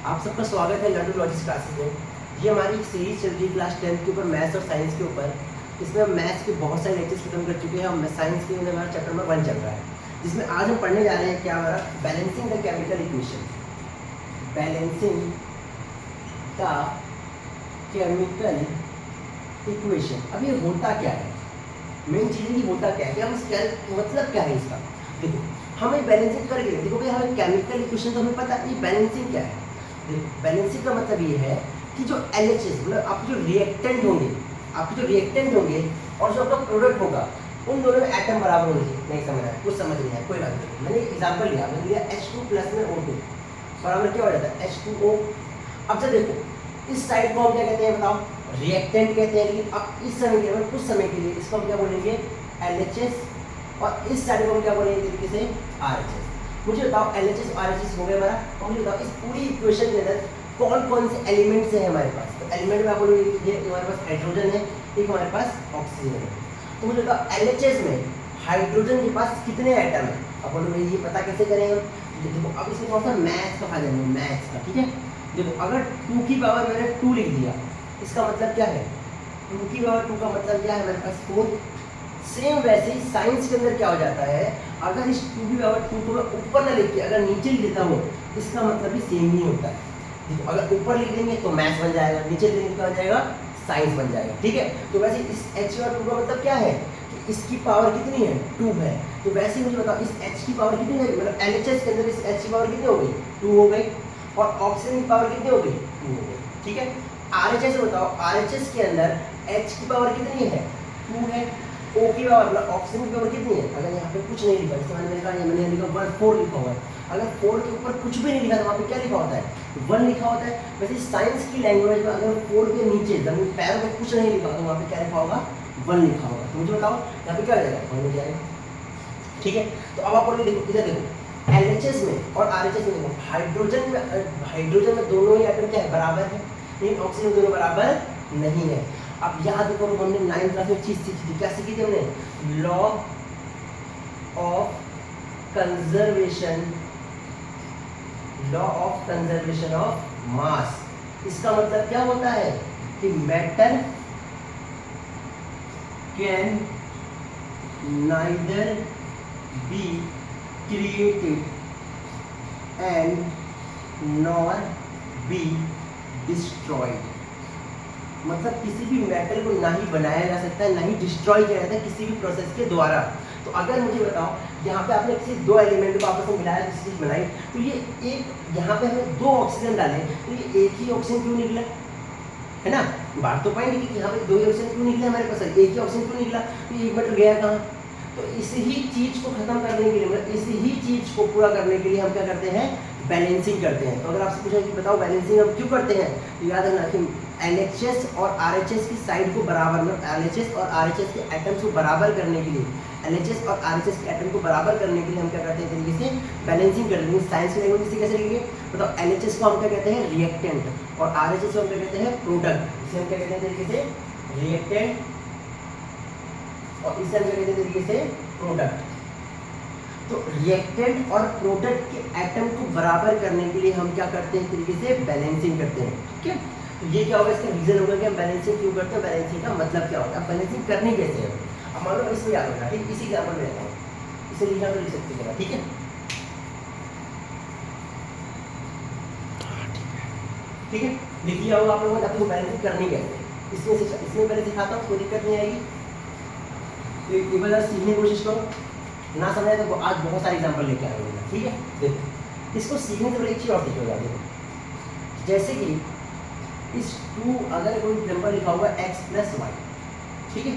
आप सबका स्वागत है लड्डू लॉजिक्स क्लासेस में। ये हमारी एक सीरीज चल रही है क्लास 10 के ऊपर, मैथ्स और साइंस के ऊपर। इसमें हम मैथ्स के बहुत सारे लेक्चर्स खत्म कर चुके हैं और साइंस के अंदर हमारा चैप्टर नंबर 1 चल रहा है, जिसमें आज हम पढ़ने जा रहे हैं क्या हमारा balancing the chemical equation. Balancing the chemical equation. अब ये होता क्या है, मेन चीज़ ये होता क्या है, कि हम क्या मतलब क्या है इसका। देखो हमें बैलेंसिंग करेंगे, देखो भाई हमें केमिकल इक्वेशन तो हमें पता है, ये बैलेंसिंग क्या है। देखो बैलेंसिंग का मतलब ये है कि जो LHS मतलब आपके जो रिएक्टेंट होंगे और जो आपका प्रोडक्ट होगा, उन दोनों में एटम बराबर होने चाहिए। नहीं समझ आया, कुछ समझ नहीं आया, कोई बात नहीं। मैंने एग्जाम्पल लिया, मैंने लिया H2 प्लस में O2 बराबर क्या हो जाता है H2O। अब से देखो इस साइड को हम क्या कहते हैं बताओ, रिएक्टेंट कहते हैं। लेकिन अब इस समय के कुछ समय के लिए इसको हम क्या बोलेंगे LHS, और इस साइड को हम क्या बोलेंगे तरीके से RHS। मुझे बताओ LHS RHS हो गया हमारा, और मुझे बताओ इस पूरी इक्वेशन के अंदर कौन कौन से एलिमेंट्स हैं हमारे पास। तो एलिमेंट में आप बोलोगे ये हमारे पास हाइड्रोजन है, एक हमारे पास ऑक्सीजन है। तो मुझे बताओ LHS में हाइड्रोजन के पास कितने एटम है। अब बोलोगे ये पता कैसे करें हम। देखो अब इसमें थोड़ा सा मैथ्स का फायदा है, मैथ्स का, ठीक है। देखो अगर 2 की पावर मैंने 2 लिख दिया, इसका मतलब क्या है 2 की पावर 2 का मतलब क्या है हमारे पास 4। सेम वैसे ही साइंस के अंदर क्या हो जाता है, अगर इस 2 की पावर 2 को मैं ऊपर ना लिख के अगर नीचे लिख देता हूँ, इसका मतलब भी सेम ही होता है। देखो अगर ऊपर लिख देंगे तो मैथ्स बन जाएगा, नीचे लिख देंगे क्या हो जाएगा साइंस बन जाएगा, ठीक है। तो वैसे इस H और 2 का मतलब क्या है कि इसकी पावर कितनी है 2 है। तो वैसे ही मुझे बताओ इस H की पावर कितनी है, मतलब LHS के अंदर इस H की पावर कितनी हो गई 2 हो गई, और ऑक्सीजन की पावर कितनी हो गई 2 हो गई, ठीक है। RHS बताओ RHS के अंदर H की पावर कितनी है 2 है, O की पावर मतलब ऑक्सीजन की पावर कितनी है। अगर यहाँ पे कुछ नहीं लिखा, इसमें मैंने लिखा 1 4 लिखा हुआ है। अगर 4 के ऊपर कुछ भी नहीं लिखा तो वहाँ पे क्या लिखा होता है 1 लिखा होता है। वैसे साइंस की लैंग्वेज में अगर 4 के नीचे जमीन पैर में कुछ नहीं लिखा तो वहाँ पे क्या लिखा होगा 1 लिखा होगा। तो मुझे बताओ यहाँ पे क्या हो जाएगा 1 हो जाएगा, ठीक है। तो अब आप बोलोगे देखो इधर देखो LHS में और RHS में देखो हाइड्रोजन में दोनों ही एटम क्या है बराबर है, लेकिन ऑक्सीजन दोनों बराबर नहीं है। अब याद करो हमने 9th क्लास में चीज सीखी थी, क्या सीखी थी हमने law of conservation of mass. इसका मतलब क्या होता है कि matter can neither be created and nor be destroyed. मतलब किसी भी मेटल को ना ही बनाया जा सकता है ना ही डिस्ट्रॉय किया जाता है किसी भी प्रोसेस के द्वारा। तो अगर मुझे बताओ यहाँ पे आपने किसी 2 एलिमेंट को आपस में मिलाया, किसी चीज़ बनाई, तो ये एक यहाँ पे हमें 2 ऑक्सीजन डाले, तो ये एक ही ऑक्सीजन क्यों निकला, है ना। बात तो पाएंगे कि यहाँ पे 2 ही ऑक्सीजन क्यों निकले हमारे पास, एक ही ऑक्सीजन क्यों निकला, तो ये मेटल गया कहाँ। तो इसी ही चीज़ को खत्म करने के लिए, मतलब इसी ही चीज़ को पूरा करने के लिए हम क्या करते हैं बैलेंसिंग करते हैं। तो अगर आपसे पूछा कि बताओ बैलेंसिंग हम क्यों करते हैं, तो याद रखना कि LHS और RHS की साइड को बराबर, मतलब LHS और RHS के एटम्स को बराबर करने के लिए, LHS और RHS के एटम को बराबर करने के लिए हम क्या करते हैं तरीके से बैलेंसिंग करते हैं। साइंस की लैंग्वेज से कैसे लिखेंगे बताओ, LHS को हम क्या कहते हैं रिएक्टेंट और RHS को हम क्या कहते हैं प्रोडक्ट। इसे हम क्या कहते हैं तरीके से रिएक्टेंट और इसे हम क्या कहते हैं तरीके से प्रोडक्ट। तो रिएक्टेंट और प्रोडक्ट के एटम को बराबर करने के लिए हम क्या करते हैं तरीके से बैलेंसिंग करते हैं, ठीक है। तो ये क्या होगा, इसका रीजन होगा कि हम बैलेंसिंग क्यों करते हैं, बैलेंसिंग का मतलब क्या होता है, बैलेंसिंग करनी कैसे है। अब मान लो इसमें याद रखना, ठीक, इसी एग्जाम्पल में रहता हूँ, इसे लिखना तो लिख सकते हैं, ठीक है। ठीक है, लिख लिया होगा आप लोगों ने, आपको बैलेंसिंग करनी कैसे, इसमें पहले सिखाता हूँ, कोई दिक्कत नहीं आएगी। तो एक बार सीखने की कोशिश करो, ना समझे तो आज बहुत सारे एग्जाम्पल लेके आए होंगे, ठीक है। देखो इसको सीखने से पहले एक चीज़ और सीखो, देखो जैसे कि इस 2 अगर कोई नंबर लिखा हुआ x + y, ठीक है।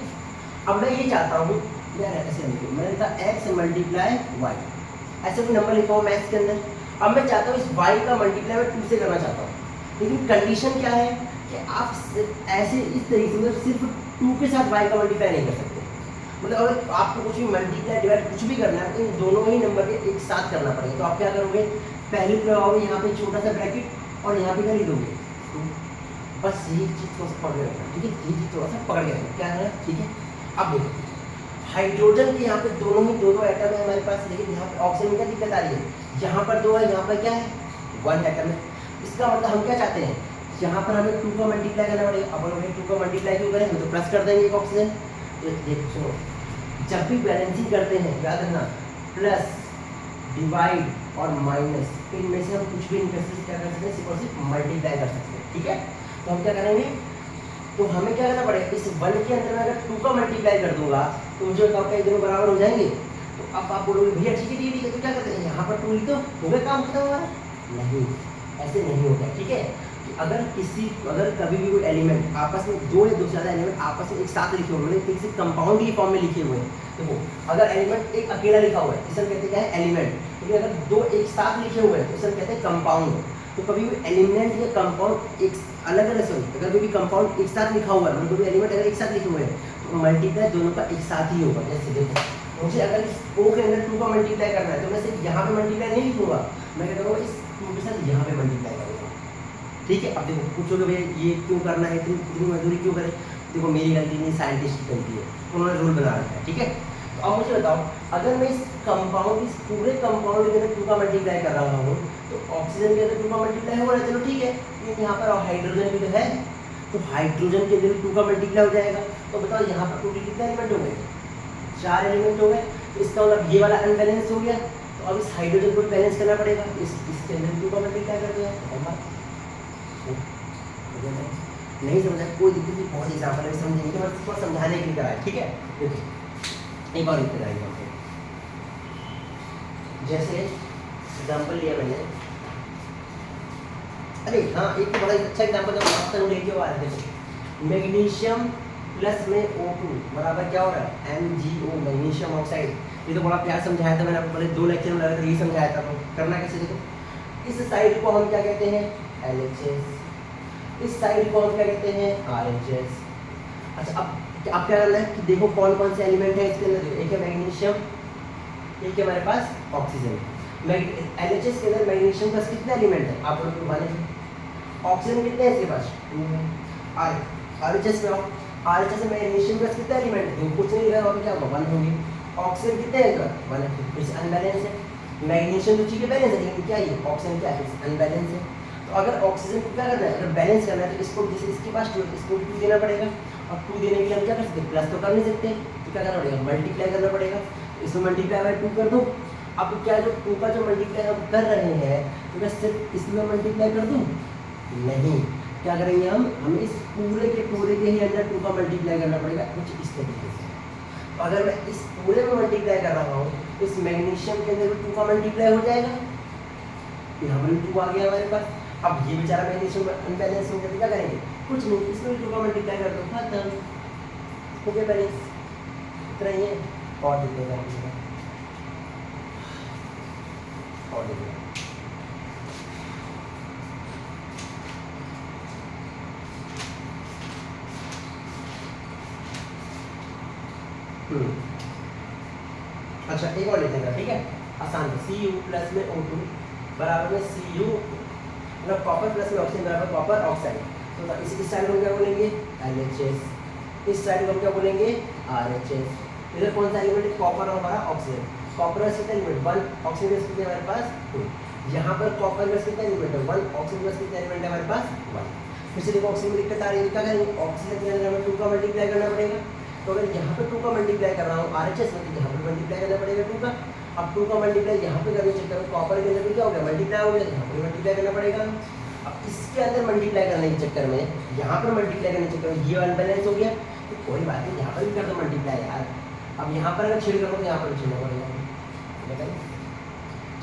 अब मैं ये चाहता हूँ यार ऐसे लिखो, मैंने लिखा x × y, ऐसे कोई नंबर लिखा हुआ मैथ्स के अंदर। अब मैं चाहता हूँ इस y का मल्टीप्लाई मैं 2 से करना चाहता हूँ, लेकिन कंडीशन क्या है कि आप ऐसे इस तरीके से सिर्फ 2 के साथ y का मल्टीप्लाई नहीं कर सकते। मतलब अगर आपको कुछ भी मल्टीप्लाई डिवाइड कुछ भी करना है तो इन दोनों ही नंबर के एक साथ करना पड़ेगा। तो आप क्या करोगे, पहले लगाओगे यहाँ पे छोटा सा ब्रैकेट और यहाँ पे क्या लिख दोगे, बस यही चीज़ थोड़ा सा पकड़ के रखना, ठीक है, यही चीज़ थोड़ा सा पकड़ के रखना, क्या है, ठीक है। अब देखो हाइड्रोजन के यहाँ पे दोनों ही 2 एटम है हमारे पास, लेकिन यहाँ पे ऑक्सीजन में क्या दिक्कत आ रही है, यहाँ पर 2 है, यहाँ पर क्या है 1 एटम है। इसका मतलब हम क्या चाहते हैं, यहाँ पर हमें 2 का मल्टीप्लाई करना पड़ेगा। अब हम 2 का मल्टीप्लाई क्यों करें, तो प्लस कर देंगे एक ऑक्सीजन। ये सुनो, जब भी बैलेंसिंग करते हैं याद रखना, प्लस डिवाइड और माइनस इनमें से हम कुछ भी नहीं कर सकते, क्या कर सकते हैं, सिर्फ और सिर्फ मल्टीप्लाई कर सकते हैं। ठीक है, तो हम क्या करेंगे, तो हमें क्या करना पड़ेगा, इस 1 के अंदर मैं अगर 2 का मल्टीप्लाई कर दूंगा तो मुझे बताओ क्या दोनों बराबर हो जाएंगे। तो अब आप बोलोगे भैया ठीक है ठीक है, तो क्या करते हैं, यहाँ पर 2 लिख दो, हो गया काम खत्म हुआ। नहीं, ऐसे नहीं होता। ठीक है, अगर कभी भी कोई एलिमेंट आपस में, दो या दो से ज़्यादा एलिमेंट आपस में एक साथ लिखे हुए हैं, किसी कंपाउंड की फॉर्म में लिखे हुए हैं, देखो अगर एलिमेंट एक अकेला लिखा हुआ है इसे हम कहते हैं क्या है, एलिमेंट। लेकिन अगर दो एक साथ लिखे हुए हैं तो इसे हम कहते हैं कंपाउंड। तो कभी भी एलिमेंट या कंपाउंड एक अलग अलग से, अगर कोई भी कंपाउंड एक साथ लिखा हुआ है, मतलब कोई भी एलिमेंट अगर एक साथ लिखे हुए हैं तो मल्टीप्लाई दोनों का एक साथ ही होगा। जैसे देखो, मुझे अगर इस O के अंदर 2 का मल्टीप्लाई करना है तो मैं सिर्फ यहाँ पे मल्टीप्लाई नहीं लिखूंगा, मैं क्या करूँगा, इस 2 के साथ यहाँ पे मल्टीप्लाई करूँगा। ठीक है, अब देखो पूछोगे भैया ये क्यों करना है, इतनी मजदूरी क्यों करें। देखो मेरी गलती नहीं, साइंटिस्ट की गलती है, उन्होंने रूल बना रखा है। ठीक है, तो अब मुझे बताओ, अगर मैं इस कंपाउंड, इस पूरे कंपाउंड के अंदर 2 का मल्टीप्लाई कर रहा हूँ तो ऑक्सीजन के अंदर 2 का मल्टीप्लाई हो रहा है, चलो ठीक है, लेकिन यहाँ पर हाइड्रोजन भी तो है, तो हाइड्रोजन के अंदर 2 का मल्टीप्लाई हो जाएगा। तो बताओ यहाँ पर टोटल कितने एलिमेंट हो गए, 4 एलिमेंट हो गए। तो इसका मतलब ये वाला अनबैलेंस हो गया, तो अब इस हाइड्रोजन को बैलेंस करना पड़ेगा, इसके अंदर 2 का मल्टीप्लाई कर दिया। नहीं समझा कोई दिक्कत नहीं, बहुत एग्जाम्पल है समझेंगे, बस थोड़ा समझाने के लिए कराए। ठीक है, देखो एक और लिखते जाएंगे, जैसे एग्जाम्पल लिया मैंने, अरे हाँ एक बड़ा अच्छा एग्जाम्पल जब आपका लेके आ रहे थे, मैग्नीशियम प्लस में O2 बराबर क्या हो रहा है, MgO, मैग्नीशियम ऑक्साइड। ये तो बड़ा प्यार समझाया था मैंने, आपको 2 लेक्चर में लगा था, ये समझाया था। तो करना कैसे, देखो इस साइड को हम क्या कहते हैं, LHS, इस साइड को हम क्या कहते हैं, RHS। अच्छा अब क्या करना है कि देखो कौन कौन से एलिमेंट है इसके अंदर, एक है मैग्नीशियम, एक है हमारे पास ऑक्सीजन। LHS के अंदर मैग्नीशियम का कितने एलिमेंट है, आप लोग माने, ऑक्सीजन कितने हैं इसके पास, 2 है। RHS में आओ, RHS में मैग्नीशियम का कितने एलिमेंट है, कुछ नहीं रहा, क्या होगा, 1 होंगे। ऑक्सीजन कितने हैं, 1 है, इस अनबैलेंस है। मैग्नीशियम तो ठीक है बैलेंस है, लेकिन क्या ये ऑक्सीजन क्या है, अनबैलेंस है। तो अगर ऑक्सीजन को क्या करना है, अगर बैलेंस करना है तो इसको, जैसे इसके पास 2 इसको 2 देना पड़ेगा, और 2 देने के लिए हम क्या कर सकते हैं, प्लस तो कर नहीं सकते, तो क्या करना पड़ेगा, मल्टीप्लाई करना पड़ेगा। इसमें मल्टीप्लाई बाय 2 कर दो। अब क्या जो 2 का जो मल्टीप्लाई हम कर रहे हैं तो मैं सिर्फ इसमें मल्टीप्लाई कर दूँ, नहीं, क्या करेंगे हमें इस पूरे के ही अंदर 2 का मल्टीप्लाई करना पड़ेगा, कुछ इस तरीके से। तो अगर मैं इस पूरे में मल्टीप्लाई कर रहा हूँ तो इस मैग्नीशियम के अंदर 2 का मल्टीप्लाई हो जाएगा, यहाँ पर 2 आ गया हमारे पास। अब ये बेचारा मैग्नीशियम अनबैलेंस हो गया, तो क्या करेंगे, कुछ नहीं, इसमें 2 का मल्टीप्लाई कर दो, खत्म हो गया बैलेंस। इतना ही है, और देखिएगा और देखिएगा, अच्छा एक और लिखेगा, ठीक है, आसान है, Cu प्लस में O2 बराबर में Cu, मतलब कॉपर प्लस में ऑक्सीजन बराबर कॉपर ऑक्साइड। तो इस साइड को क्या बोलेंगे, LHS, इस साइड को क्या बोलेंगे, RHS। इधर कौन सा एलिमेंट है, कॉपर और हमारा ऑक्सीजन। कॉपर में कितने एलिमेंट, 1, ऑक्सीजन में कितने हमारे पास 2। यहाँ पर कॉपर में कितने एलिमेंट है, 1, ऑक्सीजन में कितने एलिमेंट है हमारे पास 1। फिर से देखो ऑक्सीजन में दिक्कत आ रही है, क्या करेंगे, ऑक्सीजन के अंदर हमें 2 का मल्टीप्लाई करना पड़ेगा। तो अगर यहाँ पे 2 का मल्टीप्लाई कर रहा हूँ RHS में, तो यहाँ पर मल्टीप्लाई करना पड़ेगा 2 का। अब 2 का मल्टीप्लाई यहाँ पे करने चक्कर में कॉपर के अंदर क्या हो गया, मल्टीप्लाई हो गया, यहाँ पर मल्टीप्लाई करना पड़ेगा। अब इसके अंदर मल्टीप्लाई करने के चक्कर में, यहाँ पर मल्टीप्लाई करने के चक्कर में ये अनबैलेंस हो गया, तो कोई बात नहीं, यहाँ पर भी कर दो मल्टीप्लाई यार। अब यहाँ पर अगर छेड़ करो तो यहाँ पर भी छेड़ना पड़ेगा,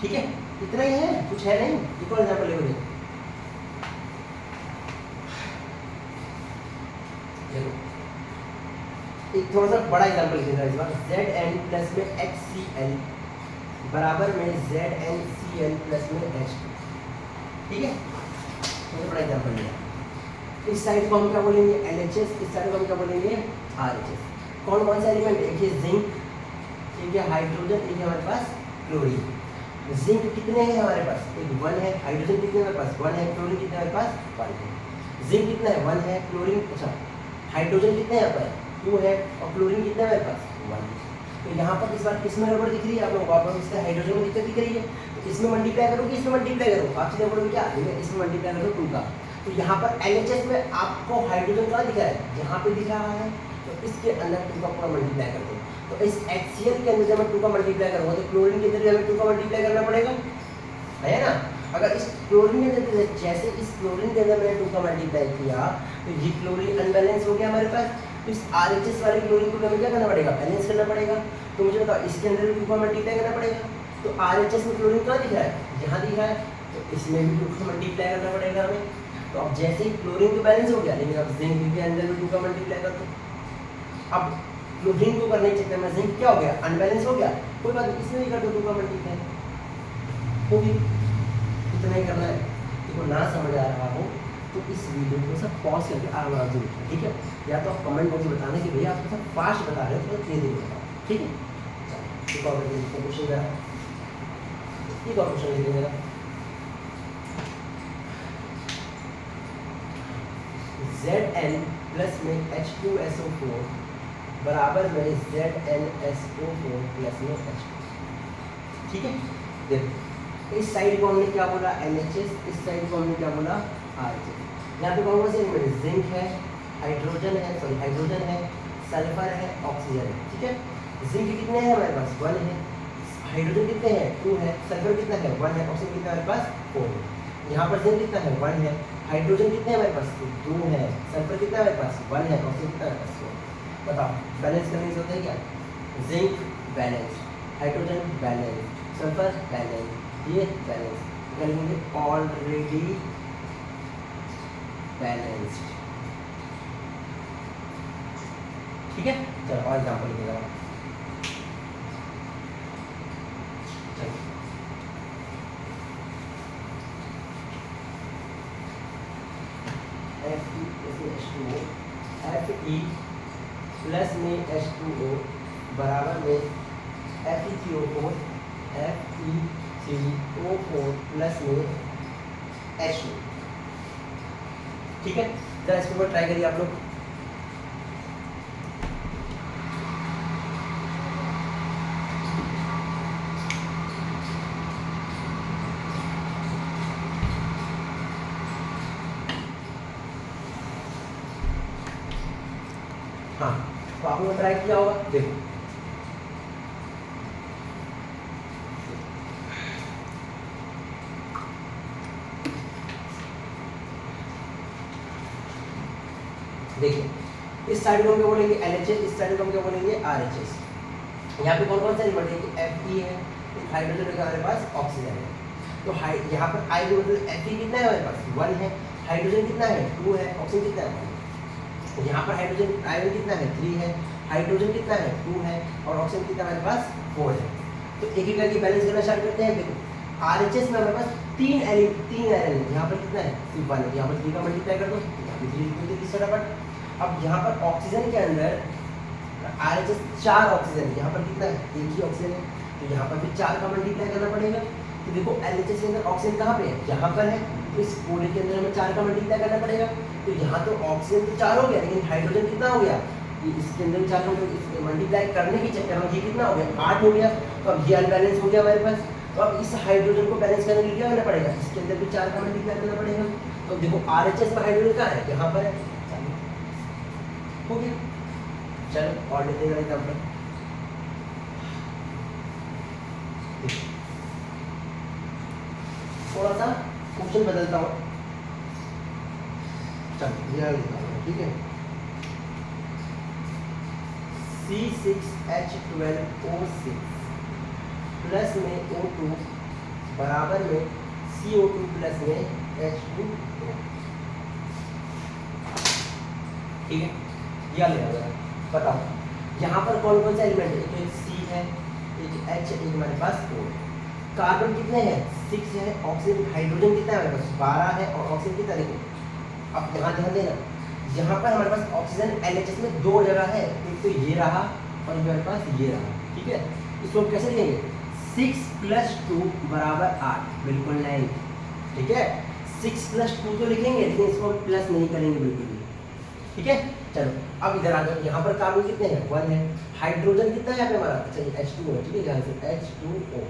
ठीक है, इतना ही है, कुछ है नहीं। एक और एग्जाम्पल ले देखो, एक थोड़ा सा बड़ा एग्जाम्पल लिखेगा इस बार, Zn प्लस में HCl बराबर में ZnCl प्लस में H2, ठीक है, थोड़ा बड़ा एग्जाम्पल लिया। इस साइड को हम क्या बोलेंगे, LHS, इस साइड को हम क्या बोलेंगे, RHS। कौन कौन सा एलिमेंट, एक है जिंक, एक है हाइड्रोजन, एक है हमारे पास क्लोरीन। जिंक कितने हैं हमारे पास, एक 1 है। हाइड्रोजन कितने हमारे पास 1 है। क्लोरीन कितने हमारे पास 1 है। जिंक कितना है 1 है। क्लोरीन, अच्छा हाइड्रोजन कितने हैं यहाँ पर 2 है, और क्लोरीन कितना है हमारे पास 1 है। तो यहाँ पर इस बार किस में गड़बड़ दिख रही है आप लोगों को, आप इसका हाइड्रोजन में दिक्कत दिख रही है, तो इसमें मल्टीप्लाई करोगे, इसमें मल्टीप्लाई करो, आप सीधे बोलोगे क्या, इसमें मल्टीप्लाई करो 2 का। तो यहाँ पर LHS में आपको हाइड्रोजन कहाँ दिख रहा है, यहाँ पे दिख रहा है, तो इसके अंदर 2 का पूरा मल्टीप्लाई कर दो। तो इस HCl के अंदर जब मैं 2 का मल्टीप्लाई करूँगा तो क्लोरीन के अंदर भी हमें 2 का मल्टीप्लाई करना पड़ेगा, है ना। अगर इस क्लोरीन के अंदर, जैसे इस क्लोरीन के अंदर मैंने 2 का मल्टीप्लाई किया तो ये क्लोरीन अनबैलेंस हो गया हमारे पास। तो इस RHS वाले क्लोरीन को हमें क्या करना पड़ेगा, बैलेंस करना पड़ेगा। तो मुझे बताओ इसके अंदर भी 2 का मल्टीप्लाई करना पड़ेगा। तो RHS में क्लोरीन कहाँ दिख रहा है, यहाँ दिख रहा है, तो इसमें भी 2 का मल्टीप्लाई करना पड़ेगा हमें। तो अब जैसे ही क्लोरीन तो बैलेंस हो गया, लेकिन अब जिंक के अंदर भी 2 का मल्टीप्लाई कर दो। अब क्लोरीन को करने के चक्कर में जिंक क्या हो गया, अनबैलेंस हो गया, कोई बात नहीं, इसमें भी कर दो 2 का मल्टीप्लाई, होगी। इतना ही करना है। देखो ना समझ आ रहा हो तो इस वीडियो को सब पॉज करके आराम से देखो, ठीक है। या तो आप कमेंट बॉक्स में बताना कि भैया आप सब फास्ट बता रहे हो, थोड़ा धीरे धीरे बताओ, ठीक है। एक और क्वेश्चन मेरा, एक और क्वेश्चन लिखिए मेरा, Zn प्लस में H2SO4 बराबर में ZnSO4 प्लस में H2, ठीक है। देखो इस साइड को हमने क्या बोला LHS, इस साइड को हमने क्या बोला RHS। यहाँ पे कौन से एलिमेंट, जिंक है, हाइड्रोजन है, सॉरी हाइड्रोजन है, सल्फर है, ऑक्सीजन है, ठीक है। जिंक कितने हैं हमारे पास, 1 है, हाइड्रोजन कितने हैं, 2 है, सल्फर कितना है, 1 है, ऑक्सीजन कितना है हमारे पास, 4 है। यहाँ पर जिंक कितना है, 1 है, हाइड्रोजन कितने हैं हमारे पास, 2 है, सल्फर कितना है हमारे पास, 1 है, ऑक्सीजन कितना है हमारे पास, 4। बताओ बैलेंस करने से होता है क्या, zinc balance, hydrogen balance, sulphur balance, ये बैलेंस करेंगे, ऑलरेडी बैलेंस्ड, ठीक है। चलो और एग्जांपल लिखिएगा, चलो Fe प्लस में H2O बराबर में FeCO4 प्लस में H2, ठीक है। जरा इसके ऊपर ट्राई करिए आप लोग। हाँ तो आपने ट्राई किया होगा, देखो देखिए इस साइड को हम क्या बोलेंगे LHS, इस साइड को हम क्या बोलेंगे RHS। यहाँ पे कौन कौन से एलिमेंट है, Fe है, हाइड्रोजन है, हमारे पास ऑक्सीजन है। तो यहाँ पर I का मतलब Fe कितना है हमारे पास, 1 है, हाइड्रोजन कितना है, 2 है, ऑक्सीजन कितना है, 1। तो यहाँ पर हाइड्रोजन आयरन कितना है, 3 है, हाइड्रोजन कितना है, 2 है, और ऑक्सीजन कितना हमारे पास, 4 है। तो एक एक करके बैलेंस करना स्टार्ट करते हैं। देखो RHS में हमारे पास 3 आयरन, यहाँ पर कितना है, सिर्फ 1 है, यहाँ पर 3 का मल्टीप्लाई कर दो, यहाँ पर 3 लिख दो फटाफट। अब यहाँ पर ऑक्सीजन के अंदर RHS 4 ऑक्सीजन है, यहाँ पर कितना है, 1 ही ऑक्सीजन है, तो यहाँ पर भी 4 का मल्टीप्लाई करना पड़ेगा। तो देखो LHS के अंदर ऑक्सीजन कहाँ पे है, यहाँ पर है, तो इस पूरे के अंदर हमें 4 का मल्टीप्लाई करना पड़ेगा। तो यहाँ तो ऑक्सीजन तो 4 हो गया, लेकिन हाइड्रोजन कितना हो गया, इसके अंदर 4 का मल्टीप्लाई करने के चक्कर में ये कितना हो गया, 8 हो गया। तो अब ये अनबैलेंस हो गया हमारे पास। तो अब इस हाइड्रोजन को बैलेंस करने के लिए क्या करना पड़ेगा, इसके अंदर भी 4 का मल्टीप्लाई करना पड़ेगा। तो देखो RHS में हाइड्रोजन कहाँ है, यहाँ पर है, हो गया। चलो और लेते हैं एग्जांपल, थोड़ा सा क्वेश्चन बदलता हूँ, चलो यह लिखता हूँ, ठीक है। C6H12O6 प्लस में O2 बराबर में CO2 प्लस में H2O, ठीक है। यह ले रहा है, बताओ यहाँ पर कौन कौन सा एलिमेंट है, एक C है, एक H है, एक हमारे पास O है। कार्बन कितने हैं, 6 है, ऑक्सीजन हाइड्रोजन कितना है हमारे पास, 12 है, और ऑक्सीजन कितना, देखो अब यहाँ ध्यान देना, यहाँ पर हमारे पास ऑक्सीजन LHS में 2 जगह है, एक तो ये रहा और हमारे पास ये रहा, ठीक है। इसको हम कैसे लिखेंगे, 6 + 2 बराबर 8, बिल्कुल नहीं, ठीक है। 6 + 2 तो लिखेंगे, लेकिन इसको हम प्लस नहीं करेंगे बिल्कुल भी, ठीक है। चलो अब इधर आ जाओ, यहाँ पर कार्बन कितने हैं, 1 है, हाइड्रोजन कितना है यहाँ पे हमारा, अच्छा ये H2O है, ठीक है, यहाँ से H2O,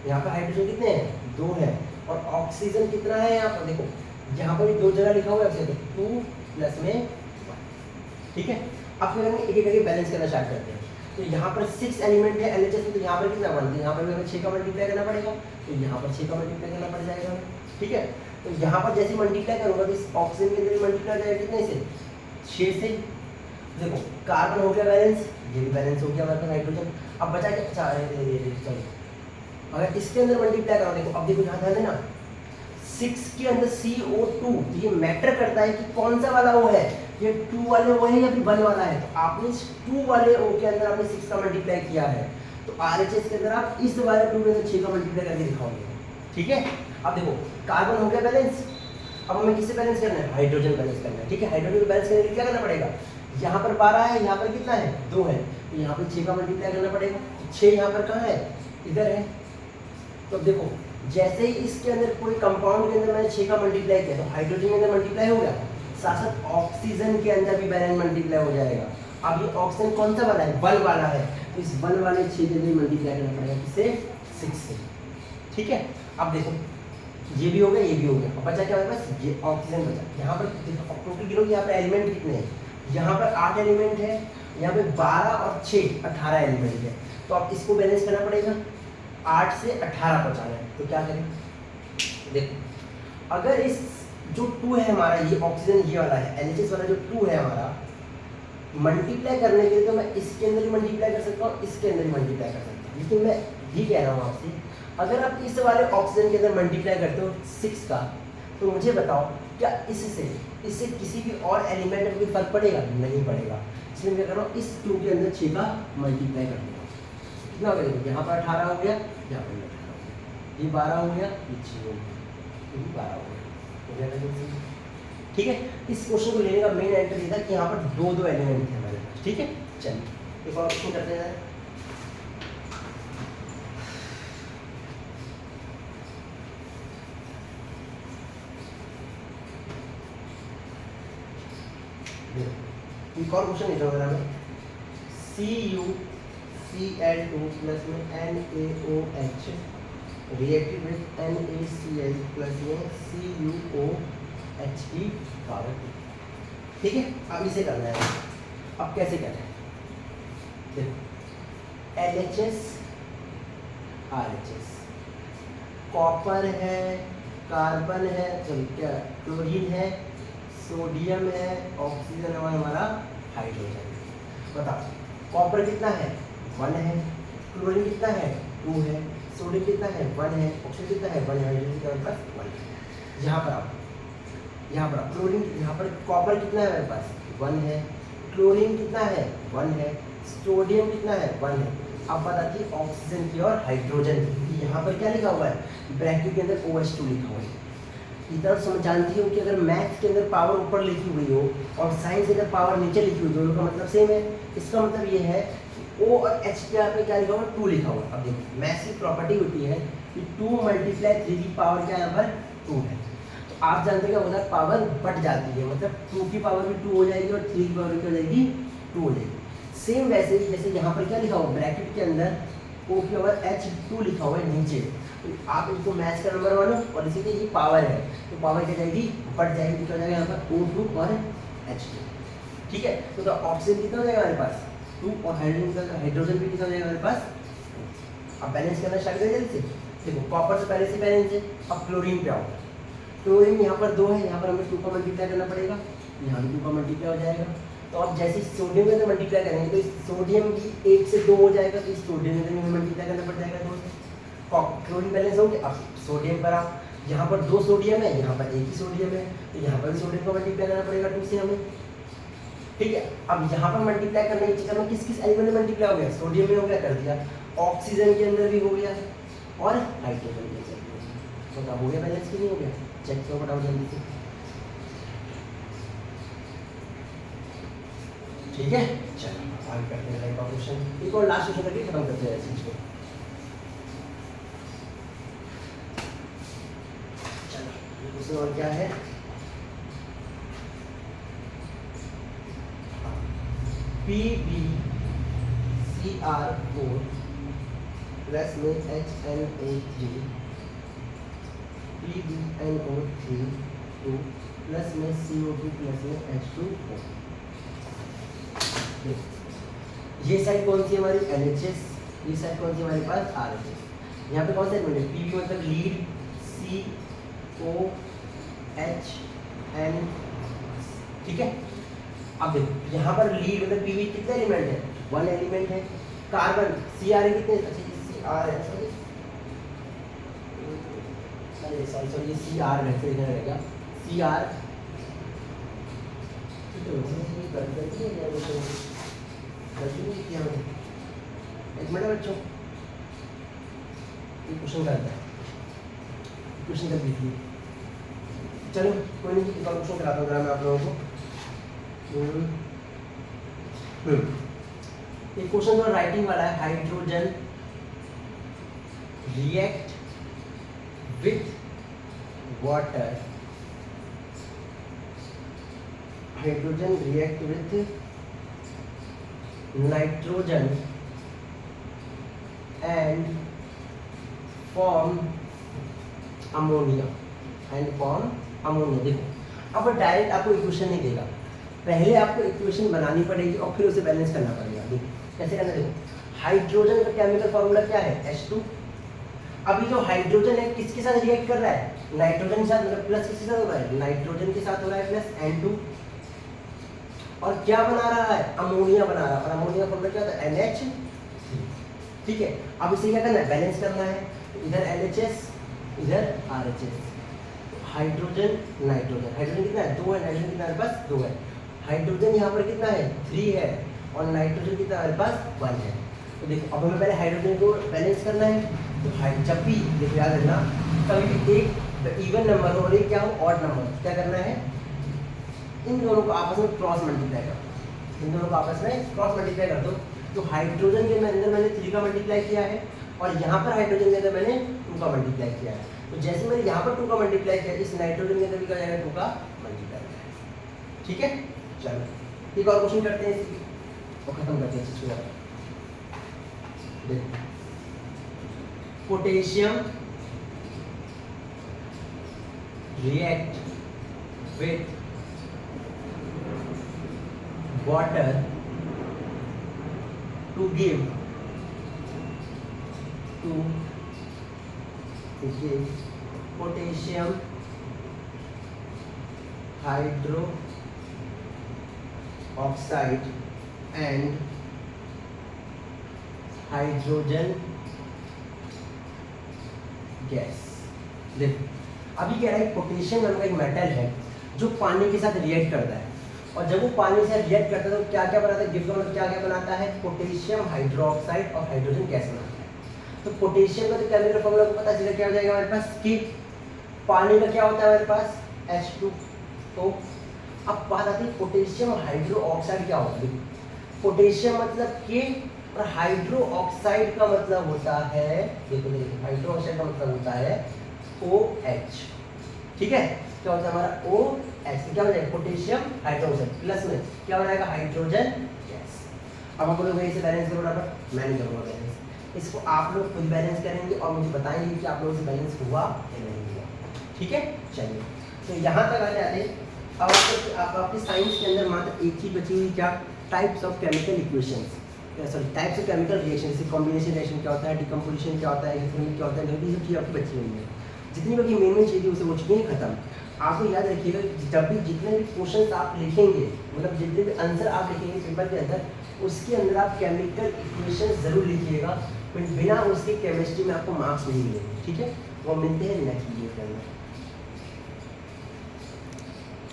यहाँ पर हाइड्रोजन कितने हैं, 2 है और ऑक्सीजन कितना है यहाँ पर देखो, यहाँ पर भी 2 जगह लिखा हुआ है, 2 प्लस में 1, ठीक है। अब फिर हम एक एक करके बैलेंस करना स्टार्ट करते हैं। तो यहाँ पर 6 एलिमेंट है एलएचएस में, तो यहाँ पर कितना 1, यहाँ पर भी हमें 6 का मल्टीप्लाई करना पड़ेगा, तो यहाँ पर 6 का मल्टीप्लाई करना पड़ जाएगा, ठीक है। तो यहाँ पर जैसे मल्टीप्लाई करूँगा तो इस ऑक्सीजन के अंदर मल्टीप्लाई हो जाएगा कितने से, 6 से। देखो कार्बन हो गया बैलेंस, ये भी बैलेंस हो गया हमारे पास हाइड्रोजन। अब बचा क्या, अच्छा सॉरी, अगर इसके अंदर मल्टीप्लाई करो, देखो अब देखो यहाँ ध्यान देना, 6 के अंदर CO2, ये मैटर करता है कि कौन सा वाला O है, ये 2 वाले O है या फिर 1 वाला है। तो आपने इस 2 वाले O के अंदर आपने 6 का मल्टीप्लाई किया है, तो RHS के अंदर आप इस वाले 2 के अंदर 6 का मल्टीप्लाई करके दिखाओगे, ठीक है। अब देखो कार्बन हो गया बैलेंस, अब हमें किससे बैलेंस करना है, हाइड्रोजन बैलेंस करना है, ठीक है। हाइड्रोजन बैलेंस करने के लिए क्या करना पड़ेगा, यहाँ पर 12 है, यहाँ पर कितना है 2 है, तो यहाँ पर 6 का मल्टीप्लाई करना पड़ेगा। 6 यहाँ पर कहाँ है, इधर है। तो देखो जैसे ही इसके अंदर पूरे कंपाउंड के अंदर मैंने 6 का मल्टीप्लाई किया, तो हाइड्रोजन के अंदर मल्टीप्लाई हो गया, साथ साथ ऑक्सीजन के अंदर भी बैलेंस मल्टीप्लाई हो जाएगा। अब ये ऑक्सीजन कौन सा वाला है, 1 वाला है, तो इस 1 वाले 6 के अंदर मल्टीप्लाई करना पड़ेगा, किससे, 6 से, ठीक है। अब देखो ये भी हो गया, ये भी हो गया, अब बचा क्या हमारे पास, ये ऑक्सीजन बचा। यहाँ पर टोटल गिनो, यहाँ पर एलिमेंट कितने हैं, यहाँ पर 8 एलिमेंट है, यहाँ पे 12 और 6 18 एलिमेंट है। तो अब इसको बैलेंस करना पड़ेगा, 8 से 18 पहुँचाना है, तो क्या करें, देखो अगर इस जो 2 है हमारा, ये ऑक्सीजन ये वाला है, एलएचएस वाला जो 2 है हमारा, मल्टीप्लाई करने के लिए तो मैं इसके अंदर ही मल्टीप्लाई कर सकता हूँ, इसके अंदर ही मल्टीप्लाई कर सकता हूँ, लेकिन मैं ये कह रहा हूँ आपसे, अगर आप इस वाले ऑक्सीजन के अंदर मल्टीप्लाई करते हो 6 का, तो मुझे बताओ क्या इससे किसी भी और एलिमेंट में कोई फर्क पड़ेगा, नहीं पड़ेगा। इसलिए मैं कह रहा हूँ इस 2 के अंदर 6 का मल्टीप्लाई कर दूँगा, कितना हो गया, यहाँ पर 18 हो गया, यहाँ पर 18 हो गया, ये 12 हो गया, ये 6 हो गया, ये 12 हो गया, ठीक है। इस क्वेश्चन को लेने का मेन आंसर ये था कि यहाँ पर 2 एलिमेंट थे हमारे पास, ठीक है। चलिए एक और क्वेश्चन करते हैं। एक और क्वेश्चन लिखा हुआ है CuCl2 प्लस में NaOH reacted with NaCl plus में CuOH की पावर, ठीक है। अब इसे करना है, अब कैसे करना है, देखो LHS RHS, कॉपर है, कार्बन है, सॉरी क्या क्लोरीन है, सोडियम है, ऑक्सीजन है, हमारा हाइड्रोजन। बताओ कॉपर कितना है, 1 है, क्लोरीन कितना है, 2 है, सोडियम कितना है, 1 है, ऑक्सीजन कितना है, 1 है, हाइड्रोजन कितना है, 1 है। यहाँ पर आप क्लोरीन, यहाँ पर कॉपर कितना है मेरे पास, 1 है, क्लोरीन कितना है, 1 है, सोडियम कितना है, 1 है। अब बात आती है ऑक्सीजन की और हाइड्रोजन की, यहाँ पर क्या लिखा हुआ है, ब्रैकेट के अंदर OH2 लिखा हुआ है। इधर समझ जानती हो कि अगर मैथ्स के अंदर पावर ऊपर लिखी हुई हो और साइंस के अंदर पावर नीचे लिखी हुई, दोनों का मतलब सेम है। इसका मतलब ये है कि O और H के यहाँ पे क्या लिखा हुआ, 2 लिखा हुआ। अब देखो मैथ्स की प्रॉपर्टी होती है कि 2 मल्टीप्लाई 3 की पावर क्या यहाँ पर 2 है। तो आप जानते हो क्या होता है, पावर बढ़ जाती है, मतलब 2 की पावर भी 2 हो जाएगी और 3 की पावर क्या हो जाएगी, 2 हो जाएगी। सेम वैसे ही जैसे यहाँ पर क्या लिखा हुआ, ब्रैकेट के अंदर O की पावर H2 लिखा हुआ है नीचे, तो आप इसको मैथ्स का नंबर मानो और इसी के ये पावर है, तो पावर क्या जाएगी, बढ़ जाएगी, क्या हो जाएगा यहाँ पर O2 और H2, ठीक है। तो ऑक्सीजन कितना हो जाएगा हमारे पास 2 और हाइड्रोजन भी कितना हो जाएगा हमारे पास। अब बैलेंस करना स्टार्ट करें जल्दी से। देखो कॉपर से पहले से बैलेंस है, अब क्लोरीन पे आओ। क्लोरीन यहाँ पर 2 है, यहाँ पर हमें 2 का मल्टीप्लाई करना पड़ेगा, यहाँ भी 2 का मल्टीप्लाई हो जाएगा। तो अब जैसे सोडियम के अंदर मल्टीप्लाई करेंगे तो इस सोडियम की 1 से 2 हो जाएगा, तो इस सोडियम के अंदर मल्टीप्लाई करना पड़ जाएगा 2 से। क्लोरीन बैलेंस हो गया। अब सोडियम पर आप, यहाँ पर 2 सोडियम है, यहाँ पर 1 ही सोडियम है, तो यहाँ पर भी सोडियम का मल्टीप्लाई करना पड़ेगा 2 से हमें, ठीक है। अब यहाँ पर मल्टीप्लाई करने की चीज़ में किस किस एलिमेंट में मल्टीप्लाई हो गया, सोडियम में हो गया, कर दिया, ऑक्सीजन के अंदर भी हो गया और हाइड्रोजन के अंदर भी हो गया। तो हो गया बैलेंस कि नहीं हो गया, चेक करो फटाफट जल्दी से, ठीक है। चलो आगे करते हैं एक और क्वेश्चन, एक और लास्ट क्वेश्चन करके खत्म करते हैं इस चीज को। चलो क्वेश्चन और क्या है, PbCr4 प्लस में HNO3 PbNO3 प्लस में CO2 प्लस में H2O। ये साइड कौन सी हमारी LHS, ये साइड कौन सी हमारे पास RHS। यहाँ पे कौन सा एलिमेंट है Pb मतलब लीड COHN, ठीक है। अब देखो यहाँ पर लीड मतलब Pb कितने एलिमेंट है, 1 एलिमेंट है। कार्बन CR कितने, अच्छा ये CR है, सॉरी ये CR है, फिर इधर रहेगा CR। एक मिनट बच्चों, क्वेश्चन करता है, क्वेश्चन कर दीजिए। चलो कोई नहीं, एक और क्वेश्चन कराता हूँ मैं आप लोगों को। एक क्वेश्चन तो राइटिंग वाला है, hydrogen react with water, hydrogen react with nitrogen and form ammonia, देखो अब डायरेक्ट आपको इक्वेशन नहीं देगा, पहले आपको इक्वेशन बनानी पड़ेगी और फिर उसे बैलेंस करना पड़ेगा। देखो कैसे करना, देखो हाइड्रोजन का केमिकल फॉर्मूला क्या है H2। अभी जो हाइड्रोजन है किसके साथ रिएक्ट कर रहा है, नाइट्रोजन के साथ, मतलब प्लस किसके साथ हो रहा है, नाइट्रोजन के साथ हो रहा है प्लस N2, और क्या बना रहा है, अमोनिया बना रहा है, और अमोनिया फॉर्मूला क्या होता है NH, ठीक है। अब इसे क्या करना है, बैलेंस करना है, इधर LHS इधर RHS, हाइड्रोजन नाइट्रोजन, हाइड्रोजन कितना है 2 है, नाइट्रोजन कितना है बस 2 है, हाइड्रोजन यहाँ पर कितना है 3 है, और नाइट्रोजन कितना है पास 1 है। तो देखो अब हमें पहले हाइड्रोजन को बैलेंस करना है, तो जब भी देखो याद रखना, कभी भी एक इवन नंबर हो और एक क्या हो ऑड नंबर, क्या करना है, इन दोनों को आपस में क्रॉस मल्टीप्लाई कर दो, इन दोनों को आपस में क्रॉस मल्टीप्लाई कर दो। तो हाइड्रोजन के अंदर मैंने 3 का मल्टीप्लाई किया है, और यहाँ पर हाइड्रोजन के अंदर मैंने 2 का मल्टीप्लाई किया है। तो जैसे मैंने यहाँ पर 2 का मल्टीप्लाई किया, इस नाइट्रोजन के अंदर भी क्या जाएगा 2 का मल्टीप्लाई, ठीक है। चलो एक और क्वेश्चन करते हैं और खत्म करते हैं इसको। देखो potassium react with water to give potassium hydroxide and hydrogen gas. देखो अभी क्या है, पोटेशियम नाम का एक मेटल है जो पानी के साथ रिएक्ट करता है, और जब वो पानी से रिएक्ट करता है तो क्या क्या बनाता है, गिफ्ट का मतलब क्या क्या बनाता है, पोटेशियम हाइड्रोक्साइड और हाइड्रोजन गैस बनाता है। तो पोटेशियम का तो केमिकल फॉर्मूला को पता चला क्या हो जाएगा हमारे पास कि पानी का क्या होता है हमारे पास H2। तो अब बात आती है पोटेशियम हाइड्रोक्साइड क्या होता है, पोटेशियम मतलब के और हाइड्रोक्साइड का मतलब होता है, देखो देखो हाइड्रोक्साइड का मतलब होता है OH, ठीक है। क्या होता है हमारा OH, क्या हो जाएगा पोटेशियम हाइड्रोक्साइड, प्लस में क्या हो जाएगा हाइड्रोजन गैस। अब आप लोग इसे बैलेंस करो ना, मैं नहीं करूँगा बैलेंस, इसको आप लोग खुद बैलेंस करेंगे और मुझे बताएंगे कि आप लोगों से बैलेंस हुआ या नहीं हुआ, ठीक है। चलिए तो यहाँ तक आ जाते। अब आप आपके साइंस के अंदर मात्र एक चीज बची हुई, क्या, types of chemical equations, sorry types of chemical reaction, जैसे कॉम्बिनेशन रिएक्शन क्या होता है, डिकम्पोजिशन क्या होता है, इलेक्ट्रॉनिक क्या होता है, ये सब चीज़ आपकी बची हुई है। जितनी बाकी मेन चीज़ें उसे हो चुकी है खत्म। आपको याद रखिएगा जब भी जितने भी क्वेश्चन आप लिखेंगे, मतलब जितने भी आंसर आप लिखेंगे पेपर के अंदर, उसके अंदर आप केमिकल इक्वेशन जरूर लिखिएगा, बिना उसके केमिस्ट्री में आपको मार्क्स नहीं मिलेंगे, ठीक है। वो मिलते हैं नेक्स्ट वीडियो के अंदर।